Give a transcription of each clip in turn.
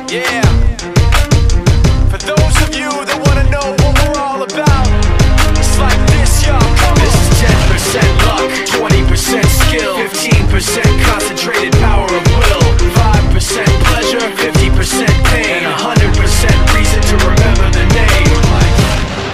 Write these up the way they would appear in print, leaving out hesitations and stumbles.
Yeah. For those of you that wanna know what we're all about, it's like this, y'all. This is 10% luck, 20% skill, 15% concentrated power of will, 5% pleasure, 50% pain, and 100% reason to remember the name.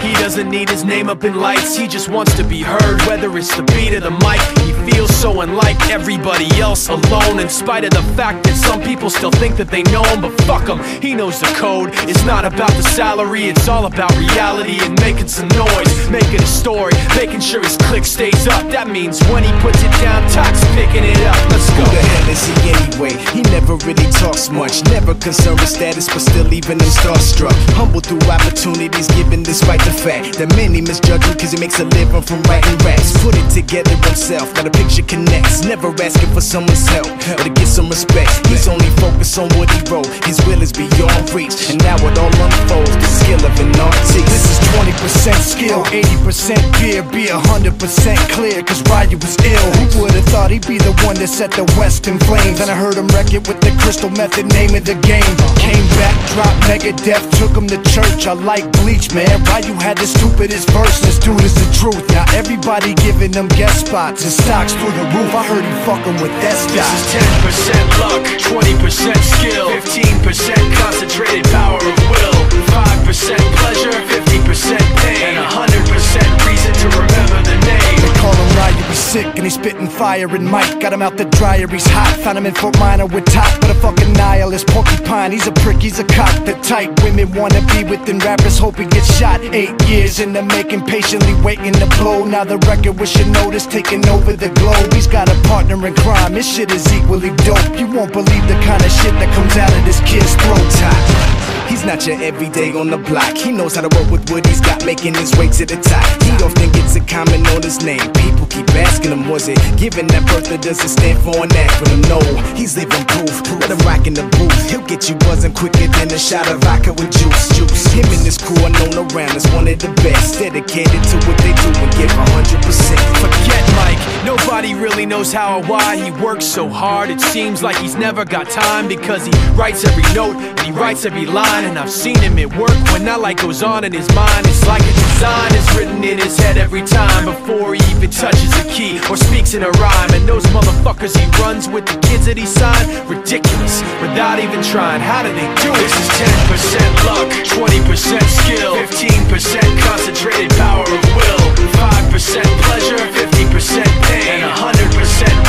He doesn't need his name up in lights, he just wants to be heard, whether it's the beat of the mic. He feels so unlike everybody else, alone, in spite of the fact that some people still think that they know him. But fuck him, he knows the code. It's not about the salary, it's all about reality and making some noise, making a story, making sure his click stays up. That means when he puts it down, Tox picking it up. Let's go. Who the hell is he anyway? He never really talks much, never concerned with status, but still leaving him starstruck. Humble through opportunities given despite the fact that many misjudge him cause he makes a living from writing raps. Put it together himself, got a picture connects, never asking for someone's help or to get some respect. He's only focused on what he wrote, his will is beyond reach, and now it all unfolds, the skill of an artist. This is 20% skill, 80% fear, be 100% clear, cause Ryu was ill. Who would've thought he'd be the one that set the West in flames? And I heard him wreck it with the Crystal Method, name of the game. Came back, dropped Megadeth, took him to church. I like Bleach, man. Ryu had the stupidest verse, this dude is the truth. Now everybody giving them guest spots and stocks through the roof. I heard he fucking with that stock. This is 10% luck, 20% skill, 15% concentrated power of will, 5% pleasure, 50% pain, and 100% reason to remember the name. They call him Ryu, he's sick and he's spitting fire. And Mike got him out the dryer, he's hot. Found him in Fort Minor with top, but a fucking nihilist porcupine. He's a prick, he's a cock. The type women wanna be within rappers, hope he gets shot. 8 years in the making, patiently waiting to blow. Now the record with your notice taking over the globe. He's got a partner in crime, his shit is equally dope. You won't believe the kind of shit that comes out of this kid's throat. He's not your everyday on the block. He knows how to work with what he's got, making his way to the top. He often gets a comment on his name. People keep asking him, was it given that birth or does it stand for an acronym? No, he's living proof. Let him rock in the booth. He'll get you buzzing quicker than a shot of vodka with juice. Him and his crew are known around as one of the best, dedicated to what they do and give 100%. Forget Mike, nobody really knows how or why he works so hard. It seems like he's never got time, because he writes every note and he writes every line. And I've seen him at work when that light goes on in his mind. It's like a design is written in his head every time, before he even touches a key or speaks in a rhyme. And those motherfuckers he runs with, the kids that he signed, ridiculous, without even trying. How do they do it? This is 10% luck, 20% skill, 15% concentrated power of will, 5% pleasure, 50% pain, and 100%